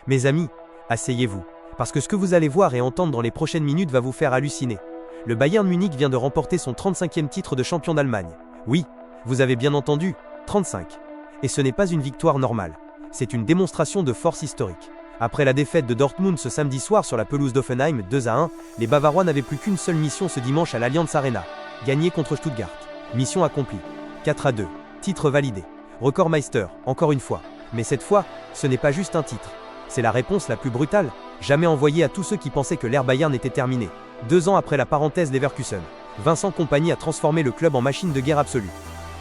Mes amis, asseyez-vous, parce que ce que vous allez voir et entendre dans les prochaines minutes va vous faire halluciner. Le Bayern Munich vient de remporter son 35e titre de champion d'Allemagne. Oui, vous avez bien entendu, 35. Et ce n'est pas une victoire normale, c'est une démonstration de force historique. Après la défaite de Dortmund ce samedi soir sur la pelouse d'Hoffenheim 2-1, les Bavarois n'avaient plus qu'une seule mission ce dimanche à l'Allianz Arena, gagner contre Stuttgart. Mission accomplie. 4-2, titre validé. Recordmeister, encore une fois. Mais cette fois, ce n'est pas juste un titre. C'est la réponse la plus brutale, jamais envoyée à tous ceux qui pensaient que l'ère Bayern était terminée. 2 ans après la parenthèse Leverkusen, Vincent Kompany a transformé le club en machine de guerre absolue.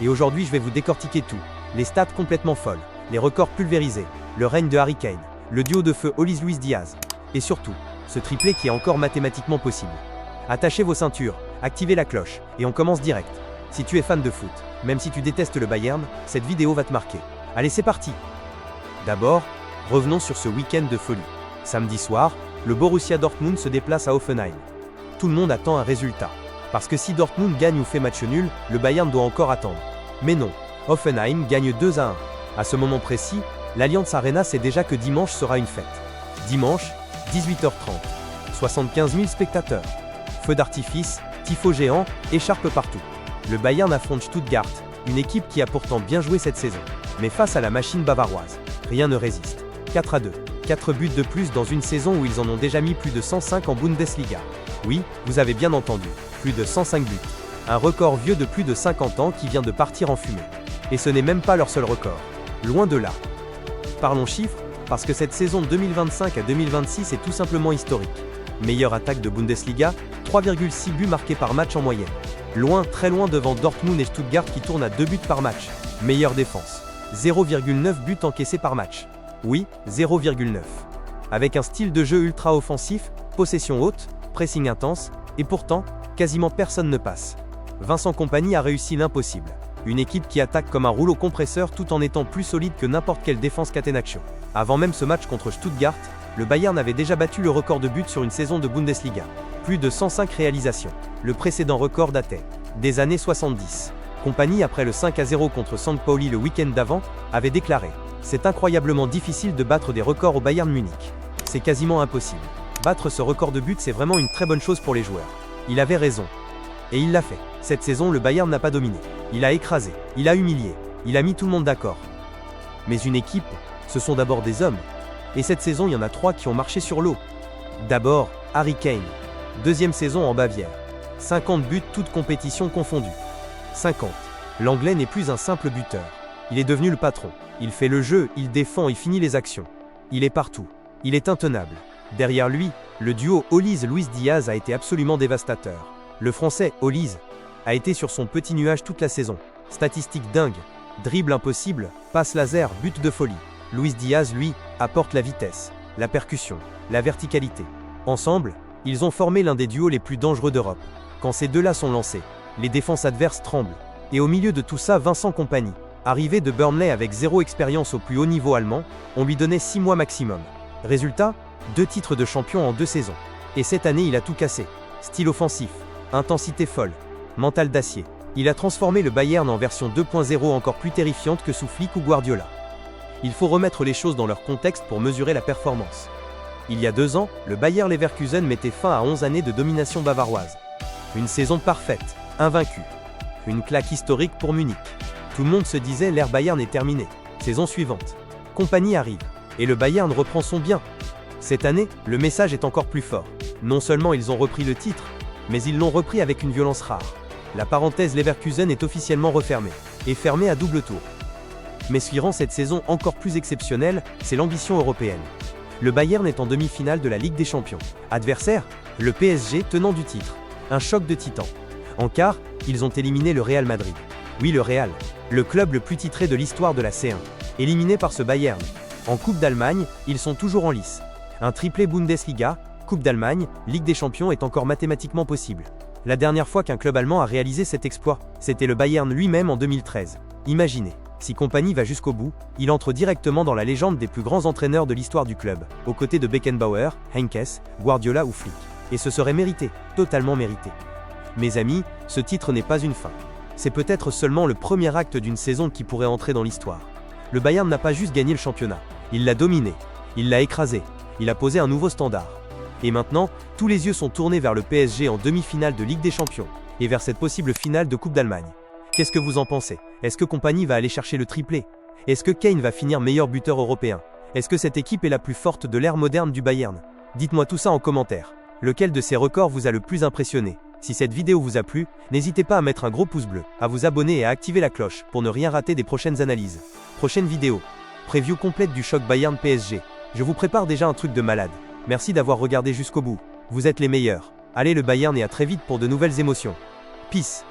Et aujourd'hui je vais vous décortiquer tout. Les stats complètement folles, les records pulvérisés, le règne de Harry Kane, le duo de feu Luis Diaz. Et surtout, ce triplé qui est encore mathématiquement possible. Attachez vos ceintures, activez la cloche, et on commence direct. Si tu es fan de foot, même si tu détestes le Bayern, cette vidéo va te marquer. Allez, c'est parti! D'abord, revenons sur ce week-end de folie. Samedi soir, le Borussia Dortmund se déplace à Hoffenheim. Tout le monde attend un résultat. Parce que si Dortmund gagne ou fait match nul, le Bayern doit encore attendre. Mais non, Hoffenheim gagne 2-1. À ce moment précis, l'Allianz Arena sait déjà que dimanche sera une fête. Dimanche, 18h30. 75 000 spectateurs. Feux d'artifice, tifos géants, écharpes partout. Le Bayern affronte Stuttgart, une équipe qui a pourtant bien joué cette saison. Mais face à la machine bavaroise, rien ne résiste. 4-2. 4 buts de plus dans une saison où ils en ont déjà mis plus de 105 en Bundesliga. Oui, vous avez bien entendu, plus de 105 buts. Un record vieux de plus de 50 ans qui vient de partir en fumée. Et ce n'est même pas leur seul record. Loin de là. Parlons chiffres, parce que cette saison 2025 à 2026 est tout simplement historique. Meilleure attaque de Bundesliga, 3,6 buts marqués par match en moyenne. Loin, très loin devant Dortmund et Stuttgart qui tournent à 2 buts par match. Meilleure défense, 0,9 buts encaissés par match. Oui, 0,9. Avec un style de jeu ultra offensif, possession haute, pressing intense, et pourtant, quasiment personne ne passe. Vincent Kompany a réussi l'impossible. Une équipe qui attaque comme un rouleau compresseur tout en étant plus solide que n'importe quelle défense catenaccio. Avant même ce match contre Stuttgart, le Bayern avait déjà battu le record de buts sur une saison de Bundesliga. Plus de 105 réalisations. Le précédent record datait des années 70. Kompany, après le 5-0 contre St. Pauli le week-end d'avant, avait déclaré « C'est incroyablement difficile de battre des records au Bayern Munich. C'est quasiment impossible. Battre ce record de buts, c'est vraiment une très bonne chose pour les joueurs. » Il avait raison. Et il l'a fait. Cette saison, le Bayern n'a pas dominé. Il a écrasé, il a humilié, il a mis tout le monde d'accord. Mais une équipe, ce sont d'abord des hommes. Et cette saison, il y en a 3 qui ont marché sur l'eau. D'abord, Harry Kane. Deuxième saison en Bavière. 50 buts toutes compétitions confondues. 50. L'Anglais n'est plus un simple buteur. Il est devenu le patron. Il fait le jeu, il défend, il finit les actions. Il est partout. Il est intenable. Derrière lui, le duo Luis Diaz a été absolument dévastateur. Le Français, Olise, a été sur son petit nuage toute la saison. Statistiques dingues, dribble impossible, passe laser, but de folie. Luis Diaz, lui, apporte la vitesse, la percussion, la verticalité. Ensemble, ils ont formé l'un des duos les plus dangereux d'Europe. Quand ces deux-là sont lancés, les défenses adverses tremblent. Et au milieu de tout ça, Vincent Kompany, arrivé de Burnley avec 0 expérience au plus haut niveau allemand, on lui donnait 6 mois maximum. Résultat, 2 titres de champion en 2 saisons. Et cette année, il a tout cassé. Style offensif, intensité folle, mental d'acier. Il a transformé le Bayern en version 2.0 encore plus terrifiante que sous Flick ou Guardiola. Il faut remettre les choses dans leur contexte pour mesurer la performance. Il y a 2 ans, le Bayer Leverkusen mettait fin à 11 années de domination bavaroise. Une saison parfaite, invaincue. Une claque historique pour Munich. Tout le monde se disait l'ère Bayern est terminée. Saison suivante. Kompany arrive. Et le Bayern reprend son bien. Cette année, le message est encore plus fort. Non seulement ils ont repris le titre, mais ils l'ont repris avec une violence rare. La parenthèse Leverkusen est officiellement refermée. Et fermée à double tour. Mais ce qui rend cette saison encore plus exceptionnelle, c'est l'ambition européenne. Le Bayern est en demi-finale de la Ligue des Champions. Adversaire, le PSG tenant du titre. Un choc de titans. En quart, ils ont éliminé le Real Madrid. Oui, le Real, le club le plus titré de l'histoire de la C1. Éliminé par ce Bayern. En Coupe d'Allemagne, ils sont toujours en lice. Un triplé Bundesliga, Coupe d'Allemagne, Ligue des Champions est encore mathématiquement possible. La dernière fois qu'un club allemand a réalisé cet exploit, c'était le Bayern lui-même en 2013. Imaginez. Si Kompany va jusqu'au bout, il entre directement dans la légende des plus grands entraîneurs de l'histoire du club, aux côtés de Beckenbauer, Heynckes, Guardiola ou Flick. Et ce serait mérité, totalement mérité. Mes amis, ce titre n'est pas une fin. C'est peut-être seulement le premier acte d'une saison qui pourrait entrer dans l'histoire. Le Bayern n'a pas juste gagné le championnat, il l'a dominé. Il l'a écrasé. Il a posé un nouveau standard. Et maintenant, tous les yeux sont tournés vers le PSG en demi-finale de Ligue des Champions, et vers cette possible finale de Coupe d'Allemagne. Qu'est-ce que vous en pensez? Est-ce que Kompany va aller chercher le triplé? Est-ce que Kane va finir meilleur buteur européen? Est-ce que cette équipe est la plus forte de l'ère moderne du Bayern? Dites-moi tout ça en commentaire. Lequel de ces records vous a le plus impressionné? Si cette vidéo vous a plu, n'hésitez pas à mettre un gros pouce bleu, à vous abonner et à activer la cloche pour ne rien rater des prochaines analyses. Prochaine vidéo. Preview complète du choc Bayern-PSG. Je vous prépare déjà un truc de malade. Merci d'avoir regardé jusqu'au bout. Vous êtes les meilleurs. Allez le Bayern et à très vite pour de nouvelles émotions. Peace.